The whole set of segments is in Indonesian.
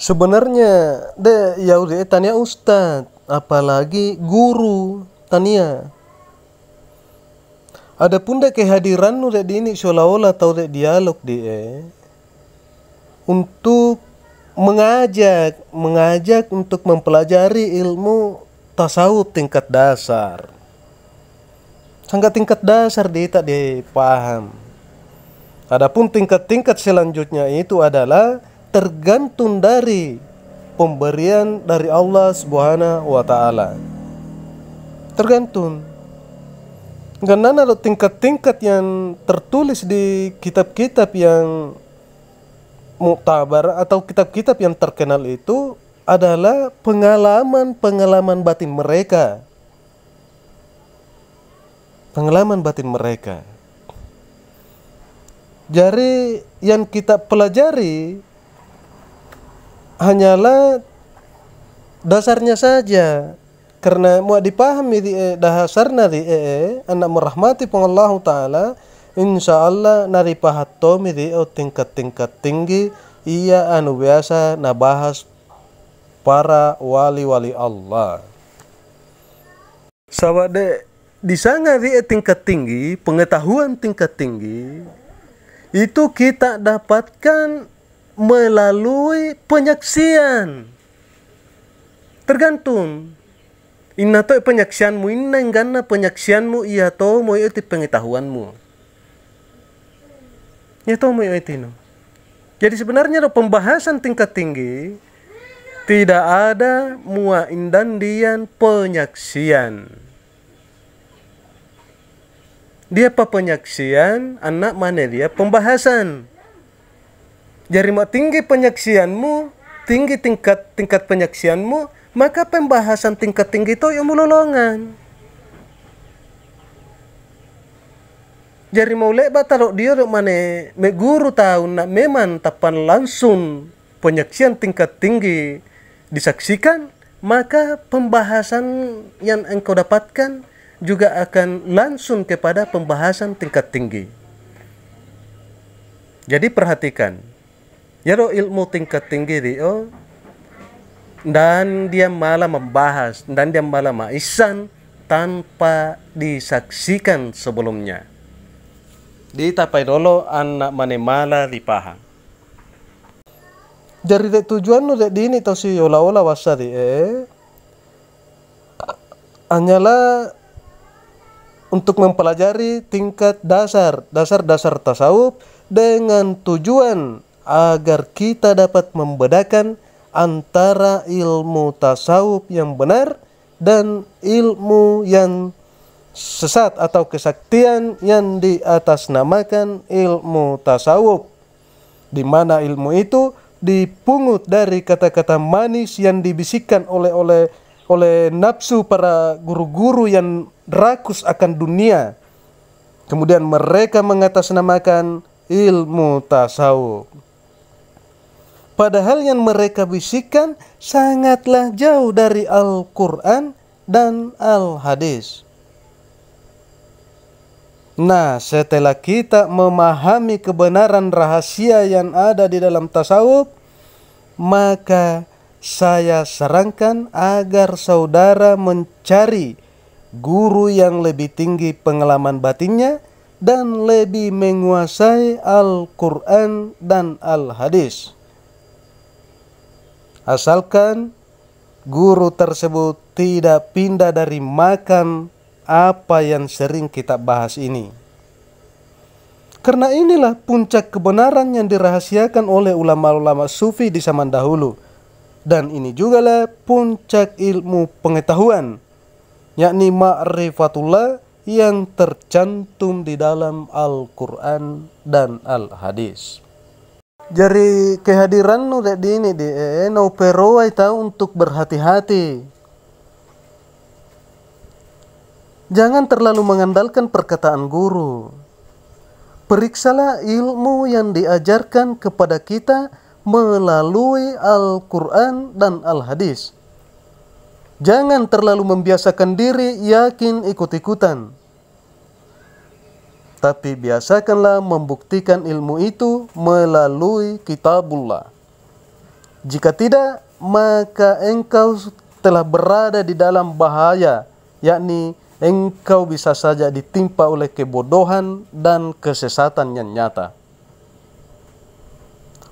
Sebenarnya ya udah tanya ustad, apalagi guru tania. Adapun kehadiran nu di ini seolah-olah tahu dialog untuk mengajak untuk mempelajari ilmu tasawuf tingkat dasar. Sangat tingkat dasar tak dipaham. Adapun tingkat-tingkat selanjutnya itu adalah tergantung dari pemberian dari Allah Subhanahu wa taala. Tergantung. Karena ada tingkat-tingkat yang tertulis di kitab-kitab yang muktabar atau kitab-kitab yang terkenal itu adalah pengalaman-pengalaman batin mereka. Pengalaman batin mereka. Jadi yang kita pelajari hanyalah dasarnya saja. Karena mau dipahami dasarnya anak merahmati Allah Ta'ala, insya Allah nari pahatomi tingkat-tingkat tinggi ia biasa nabahas para wali-wali Allah. Sawade di sana tingkat tinggi, pengetahuan tingkat tinggi itu kita dapatkan melalui penyaksian. Tergantung. Inna to penyaksianmu, inna enggana penyaksianmu iya to mo itu pengetahuanmu. Ya to mo itu no. Jadi sebenarnya pembahasan tingkat tinggi tidak ada muaindan dian penyaksian. Dia apa penyaksian, anak mana dia pembahasan. Jadi mau tinggi penyaksianmu, tinggi tingkat penyaksianmu, maka pembahasan tingkat tinggi itu yang mulolongan. Jadi mau lebat taruh dia mana guru tahu nak memang tapan langsung penyaksian tingkat tinggi disaksikan, maka pembahasan yang engkau dapatkan juga akan langsung kepada pembahasan tingkat tinggi. Jadi perhatikan, ya ilmu tingkat tinggi dia dan dia malah membahas dan dia malah maisan tanpa disaksikan sebelumnya. Ditapai dulu anak mane malah dipaham. Jadi tujuan nu di ini tau si olah-olah wasari hanyalah untuk mempelajari tingkat dasar tasawuf dengan tujuan agar kita dapat membedakan antara ilmu tasawuf yang benar dan ilmu yang sesat atau kesaktian yang diatasnamakan ilmu tasawuf, di mana ilmu itu dipungut dari kata-kata manis yang dibisikkan oleh nafsu para guru-guru yang rakus akan dunia. Kemudian mereka mengatasnamakan ilmu tasawuf. Padahal yang mereka bisikkan sangatlah jauh dari Al-Quran dan Al-Hadis. Nah, setelah kita memahami kebenaran rahasia yang ada di dalam tasawuf, maka saya sarankan agar saudara mencari guru yang lebih tinggi pengalaman batinnya dan lebih menguasai Al-Quran dan Al-Hadis. Asalkan guru tersebut tidak pindah dari makam apa yang sering kita bahas ini. Karena inilah puncak kebenaran yang dirahasiakan oleh ulama-ulama sufi di zaman dahulu. Dan ini jugalah puncak ilmu pengetahuan, yakni ma'rifatullah yang tercantum di dalam Al-Quran dan Al-Hadis. Jadi kehadiran nu di ini no perowai tahu untuk berhati-hati. Jangan terlalu mengandalkan perkataan guru. Periksalah ilmu yang diajarkan kepada kita melalui Al-Quran dan Al-Hadis. Jangan terlalu membiasakan diri yakin ikut-ikutan. Tapi biasakanlah membuktikan ilmu itu melalui kitabullah. Jika tidak, maka engkau telah berada di dalam bahaya, yakni engkau bisa saja ditimpa oleh kebodohan dan kesesatan yang nyata.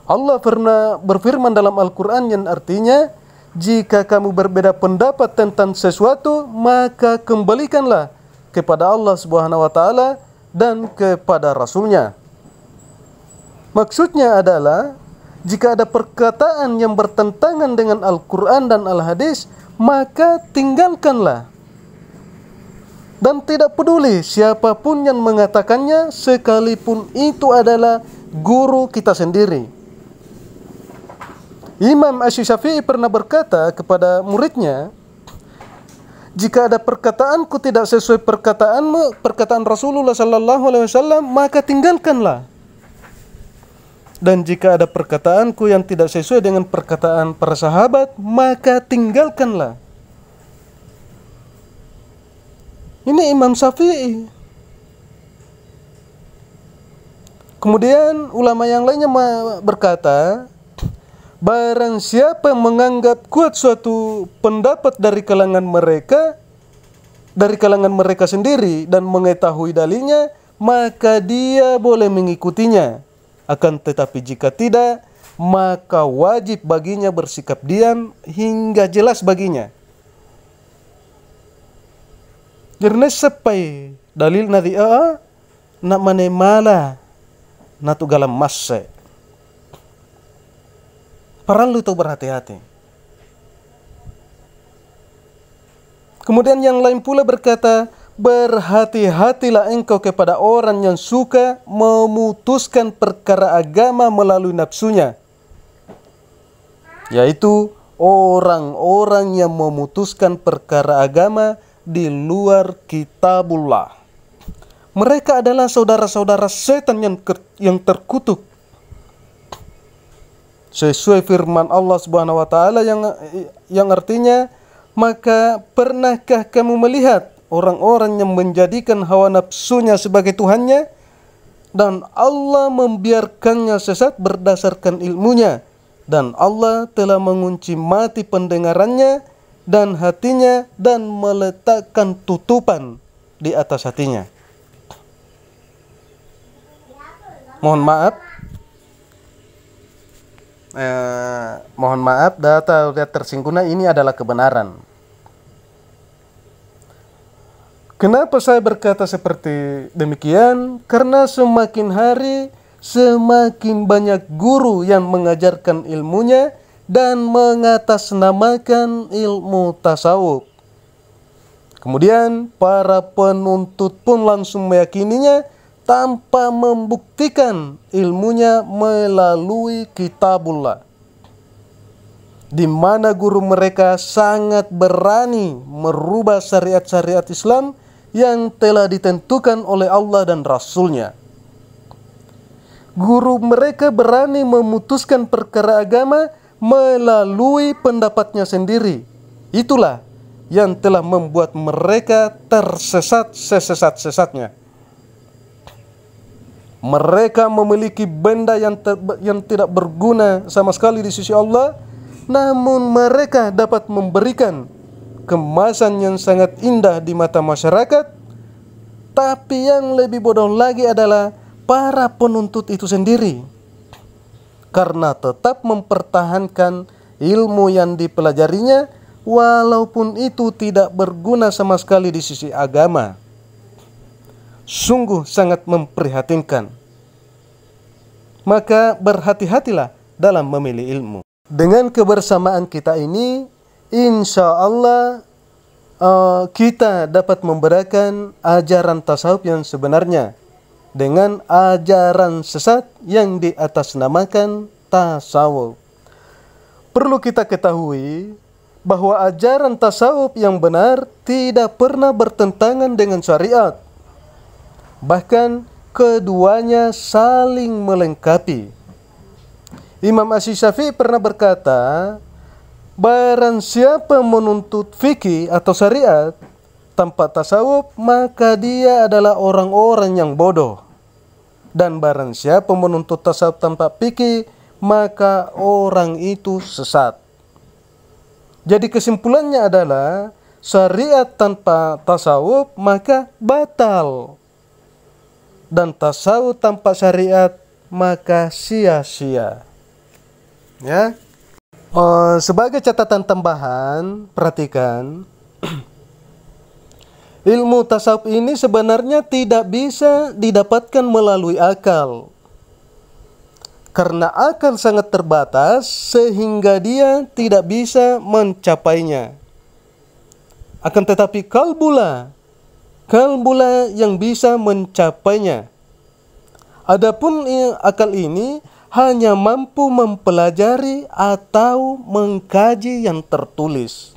Allah pernah berfirman dalam Al-Quran yang artinya, jika kamu berbeda pendapat tentang sesuatu, maka kembalikanlah kepada Allah Subhanahu wa Ta'ala dan kepada Rasul-Nya. Maksudnya adalah, jika ada perkataan yang bertentangan dengan Al-Quran dan Al-Hadis, maka tinggalkanlah. Dan tidak peduli siapapun yang mengatakannya, sekalipun itu adalah guru kita sendiri. Imam Asy-Syafi'i pernah berkata kepada muridnya, jika ada perkataanku tidak sesuai perkataan Rasulullah sallallahu alaihi wasallam, maka tinggalkanlah. Dan jika ada perkataanku yang tidak sesuai dengan perkataan para sahabat, maka tinggalkanlah. Ini Imam Syafi'i. Kemudian ulama yang lainnya berkata, barang siapa menganggap kuat suatu pendapat dari kalangan mereka sendiri dan mengetahui dalilnya, maka dia boleh mengikutinya. Akan tetapi jika tidak, maka wajib baginya bersikap diam hingga jelas baginya. Karena sepai dalil nadi nak manemala natu galam masse. Perlu itu berhati-hati. Kemudian yang lain pula berkata, berhati-hatilah engkau kepada orang yang suka memutuskan perkara agama melalui nafsunya, yaitu orang-orang yang memutuskan perkara agama di luar kitabullah. Mereka adalah saudara-saudara setan yang terkutuk. Sesuai firman Allah Subhanahu wa Ta'ala yang artinya, maka pernahkah kamu melihat orang-orang yang menjadikan hawa nafsunya sebagai Tuhannya, dan Allah membiarkannya sesat berdasarkan ilmunya, dan Allah telah mengunci mati pendengarannya dan hatinya, dan meletakkan tutupan di atas hatinya. Mohon maaf, data tersinggungnya ini adalah kebenaran. Kenapa saya berkata seperti demikian? Karena semakin hari semakin banyak guru yang mengajarkan ilmunya dan mengatasnamakan ilmu tasawuf. Kemudian para penuntut pun langsung meyakininya tanpa membuktikan ilmunya melalui kitabullah, di mana guru mereka sangat berani merubah syariat-syariat Islam yang telah ditentukan oleh Allah dan Rasul-Nya. Guru mereka berani memutuskan perkara agama melalui pendapatnya sendiri. Itulah yang telah membuat mereka tersesat sesat-sesatnya. Mereka memiliki benda yang tidak berguna sama sekali di sisi Allah, namun mereka dapat memberikan kemasan yang sangat indah di mata masyarakat. Tapi yang lebih bodoh lagi adalah para penuntut itu sendiri, karena tetap mempertahankan ilmu yang dipelajarinya walaupun itu tidak berguna sama sekali di sisi agama. Sungguh sangat memprihatinkan. Maka berhati-hatilah dalam memilih ilmu. Dengan kebersamaan kita ini, insya Allah kita dapat membedakan ajaran tasawuf yang sebenarnya dengan ajaran sesat yang diatasnamakan tasawuf. Perlu kita ketahui bahwa ajaran tasawuf yang benar tidak pernah bertentangan dengan syariat. Bahkan keduanya saling melengkapi. Imam Asy-Syafi'i pernah berkata, barang siapa menuntut fikih atau syariat tanpa tasawuf, maka dia adalah orang-orang yang bodoh. Dan barang siapa menuntut tasawuf tanpa fikih, maka orang itu sesat. Jadi kesimpulannya adalah syariat tanpa tasawuf maka batal, dan tasawuf tanpa syariat maka sia-sia. Ya. Sebagai catatan tambahan, perhatikan, ilmu tasawuf ini sebenarnya tidak bisa didapatkan melalui akal, karena akal sangat terbatas sehingga dia tidak bisa mencapainya. Akan tetapi kalbula yang bisa mencapainya. Adapun akal ini hanya mampu mempelajari atau mengkaji yang tertulis,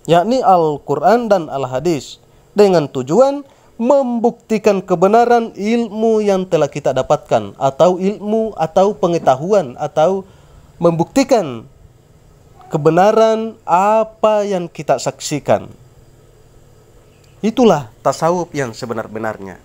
yakni Al-Quran dan Al-Hadis, dengan tujuan membuktikan kebenaran ilmu yang telah kita dapatkan, atau ilmu atau pengetahuan, atau membuktikan kebenaran apa yang kita saksikan. Itulah tasawuf yang sebenar-benarnya.